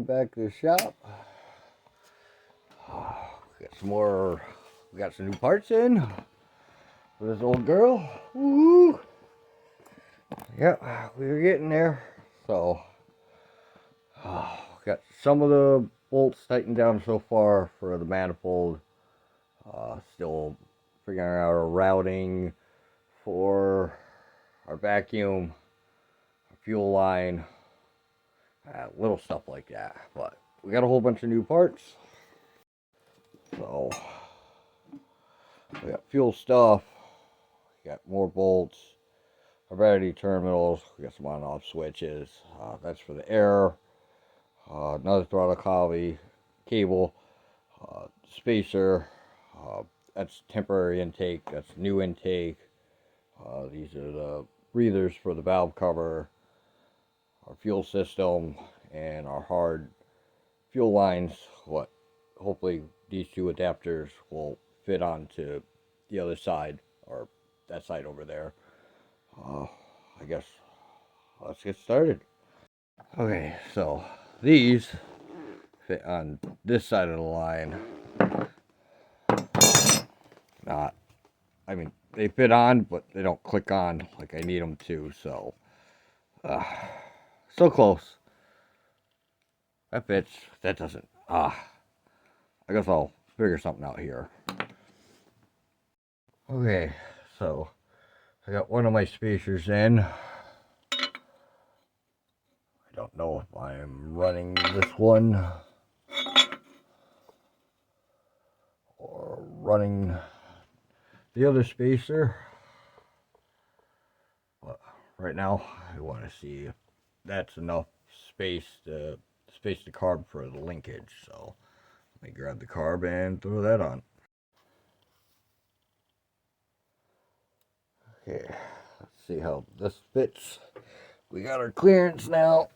back to the shop. We got some new parts in for this old girl. Woo! Yep, we were getting there. So, got some of the bolts tightened down so far for the manifold. Still figuring out our routing for our vacuum, our fuel line, little stuff like that. But we got a whole bunch of new parts. So, we got fuel stuff, we got more bolts, our battery terminals, we got some on-off switches. That's for the air. Another throttle cable, spacer. That's temporary intake. That's new intake. These are the breathers for the valve cover, our fuel system, and our hard fuel lines. Hopefully these two adapters will fit onto the other side, or that side over there. I guess let's get started. Okay, so these fit on this side of the line. They fit on, but they don't click on like I need them to, so so close. That fits, that doesn't. I guess I'll figure something out here. Okay, so I got one of my spacers in. I don't know if I'm running this one or running the other spacer, but right now I want to see if that's enough space to space the carb for the linkage. So let me grab the carb and throw that on. Okay, let's see how this fits. We got our clearance now.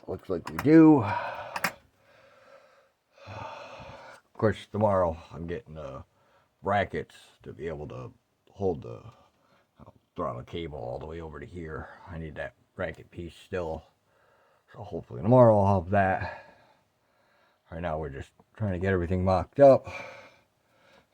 Looks like we do. Of course, tomorrow I'm getting brackets to be able to hold the throttle cable all the way over to here. I need that bracket piece still. So hopefully tomorrow I'll have that. Right now we're just trying to get everything mocked up.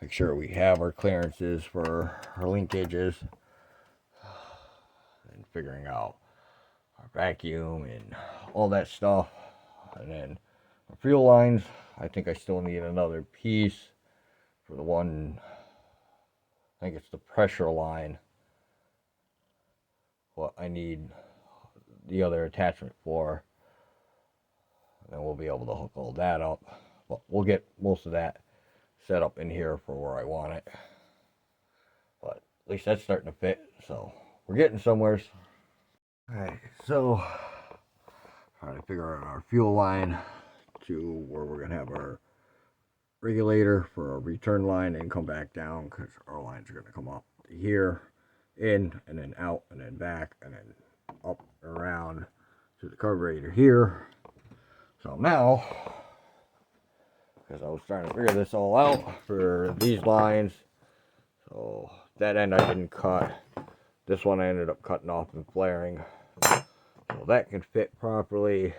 Make sure we have our clearances for our linkages. And figuring out our vacuum and all that stuff. And then our fuel lines, I think I still need another piece for the one, I think it's the pressure line, what I need the other attachment for. And then we'll be able to hook all that up. But we'll get most of that set up in here for where I want it. But at least that's starting to fit, so we're getting somewhere. Alright, so trying to figure out our fuel line to where we're going to have our regulator for our return line and come back down, because our lines are going to come up to here, in, and then out, and then back, and then up and around to the carburetor here. So now, because I was trying to figure this all out for these lines, so that end I didn't cut. This one I ended up cutting off and flaring. So that can fit properly.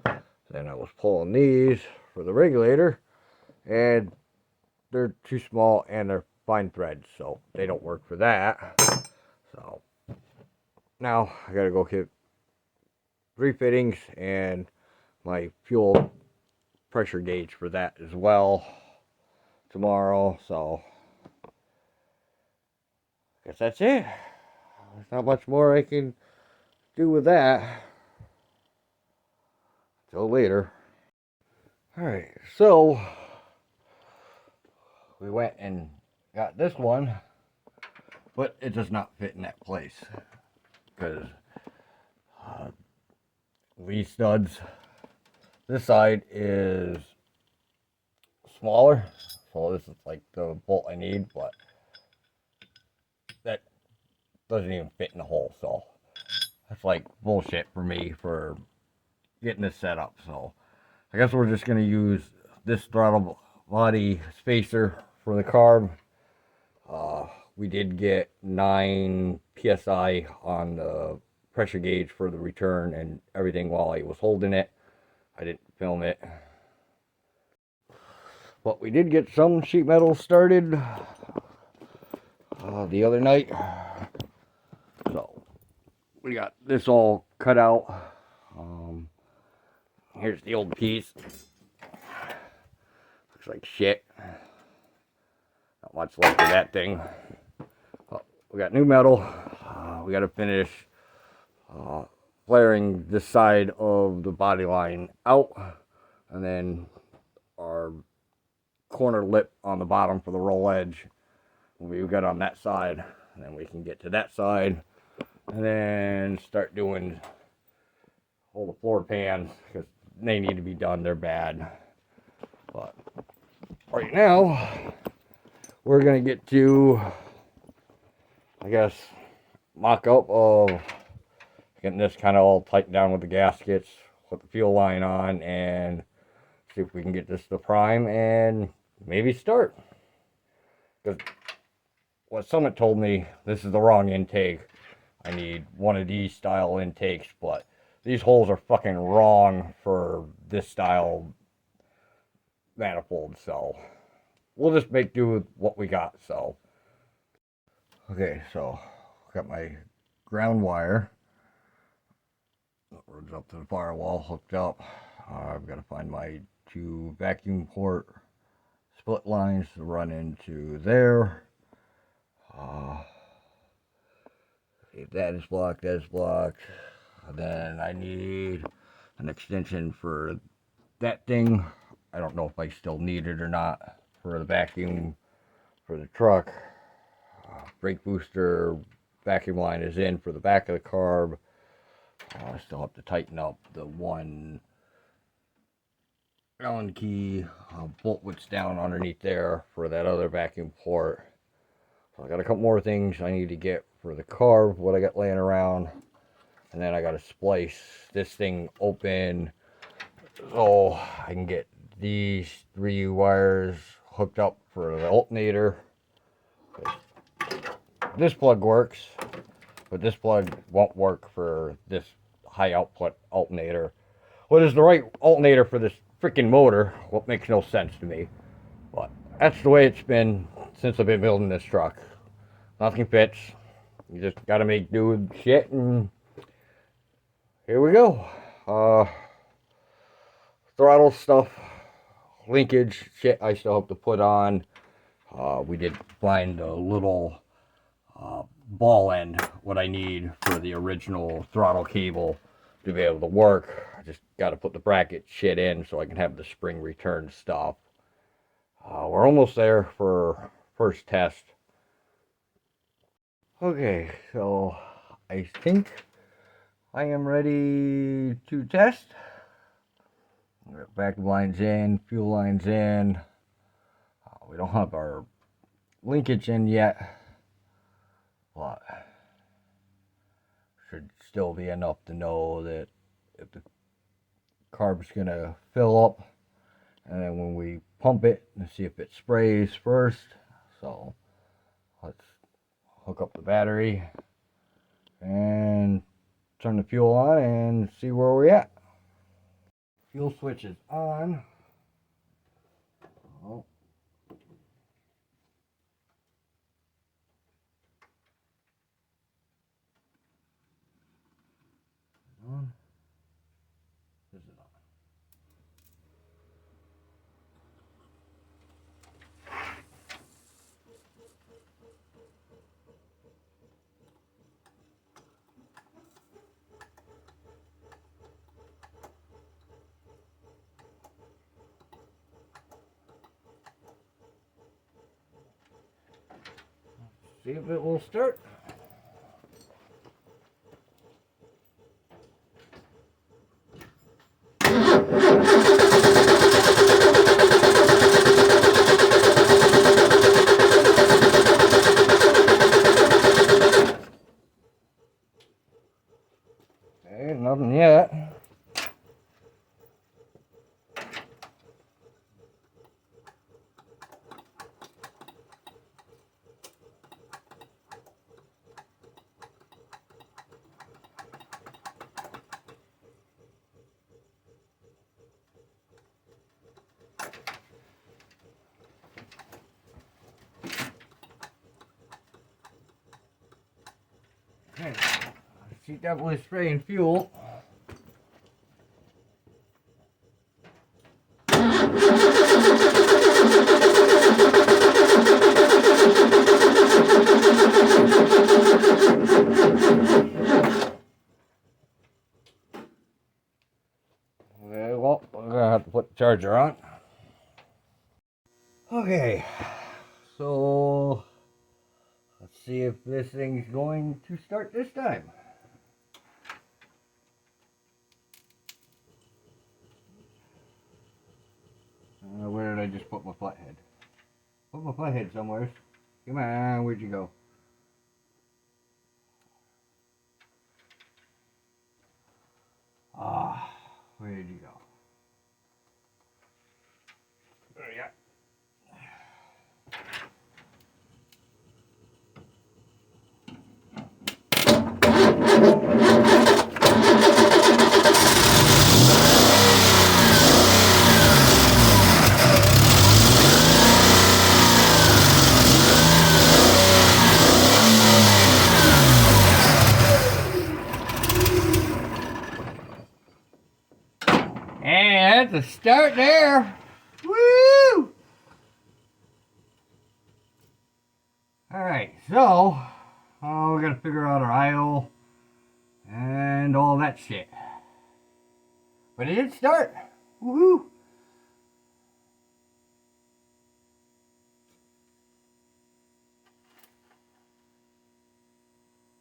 Then I was pulling these for the regulator, and they're too small and they're fine threads, so they don't work for that. So now I gotta go get refittings and my fuel pressure gauge for that as well tomorrow. So I guess that's it. There's not much more I can do with that till later. Alright, so we went and got this one, but it does not fit in that place because these studs, this side is smaller, so this is like the bolt I need, but that doesn't even fit in the hole, so that's like bullshit for me for getting this set up. So I guess we're just going to use this throttle body spacer for the carb. we did get 9 psi on the pressure gauge for the return and everything while I was holding it. I didn't film it. But we did get some sheet metal started the other night. So we got this all cut out. Here's the old piece. Looks like shit. Not much left of that thing. But we got new metal. We got to finish flaring this side of the body line out, and then our corner lip on the bottom for the roll edge we've got on that side, and then we can get to that side and then start doing all the floor pans because they need to be done. They're bad. But right now we're gonna get to, I guess, mock up of getting this kind of all tightened down with the gaskets, put the fuel line on, and see if we can get this to prime and maybe start. Because what Summit told me, this is the wrong intake. I need one of these style intakes, but these holes are fucking wrong for this style manifold, so we'll just make do with what we got. So okay, so got my ground wire runs up to the firewall, hooked up. I've got to find my 2 vacuum port split lines to run into there. If that is blocked, that is blocked. Then I need an extension for that thing. I don't know if I still need it or not for the vacuum for the truck. Brake booster vacuum line is in for the back of the carb. I still have to tighten up the 1 Allen key bolt what's down underneath there for that other vacuum port. So I got a couple more things I need to get for the carb, what I got laying around, and then I got to splice this thing open so I can get these 3 wires hooked up for the alternator. This plug works, but this plug won't work for this high output alternator. What is the right alternator for this freaking motor? What makes no sense to me. But that's the way it's been since I've been building this truck. Nothing fits. You just gotta make do with shit, and here we go. Throttle stuff, linkage shit I still have to put on. We did find a little ball end, what I need for the original throttle cable to be able to work. I just got to put the bracket shit in so I can have the spring return stuff. We're almost there for first test. Okay, so I think I am ready to test. Vacuum lines in, fuel lines in. We don't have our linkage in yet, but should still be enough to know that if the carb's gonna fill up, and then when we pump it and see if it sprays first. So let's hook up the battery and turn the fuel on and see where we're at. Fuel switch is on. Oh. On. This is on. See if it will start. Okay, nothing yet. she's definitely spraying fuel. Okay, well, we're gonna have to put the charger on. Okay, so let's see if this thing's going to start this time. Where did I just put my flathead? Put my flathead somewhere. Come on, where'd you go? Ah, where did you go? There you go. And that's a start there. Woo! Alright, so we're gonna figure out our idle and all that shit. But it did start. Woohoo!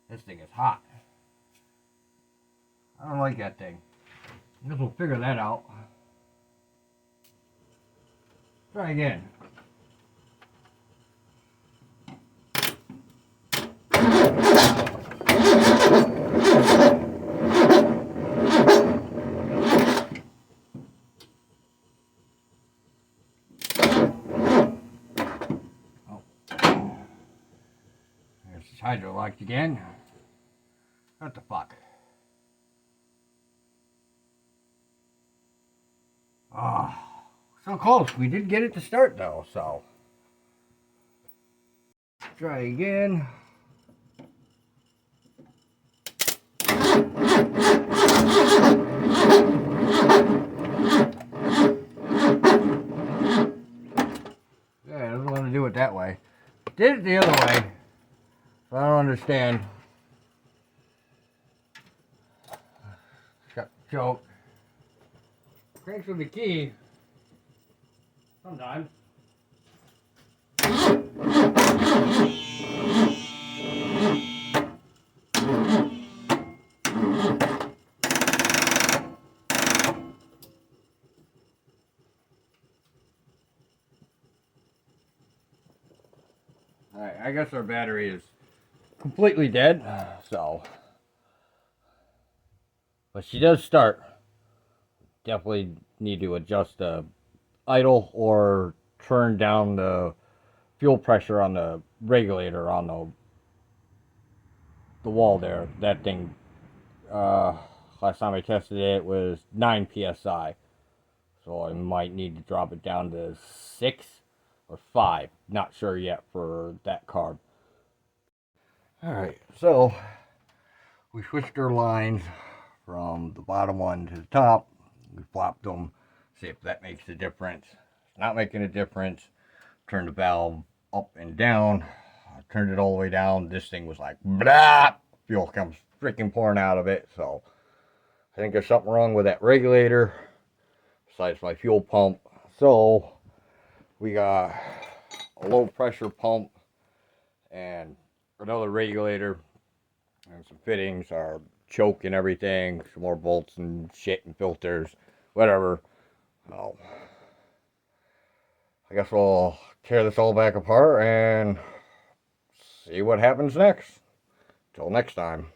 This thing is hot. I don't like that thing. I guess we'll figure that out. Try again. Oh. There's this hydro locked again. What the fuck? Ah. So close. We did get it to start though, so. Try again. Yeah, it doesn't want to do it that way. Did it the other way. So I don't understand. Got choke. Cranks with the key. Sometimes. Alright, I guess our battery is completely dead, so. But she does start. Definitely need to adjust the idle or turn down the fuel pressure on the regulator on the wall there. That thing, last time I tested it was 9 psi. So I might need to drop it down to 6 or 5. Not sure yet for that carb. Alright, so we switched our lines from the bottom one to the top. We flopped them, see if that makes a difference. It's not making a difference. Turn the valve up and down. I turned it all the way down. This thing was like, blah! Fuel comes freaking pouring out of it. So I think there's something wrong with that regulator besides my fuel pump. So we got a low pressure pump and another regulator and some fittings, our choke and everything, some more bolts and shit and filters, whatever. Oh, I guess we'll tear this all back apart and see what happens next. Till next time.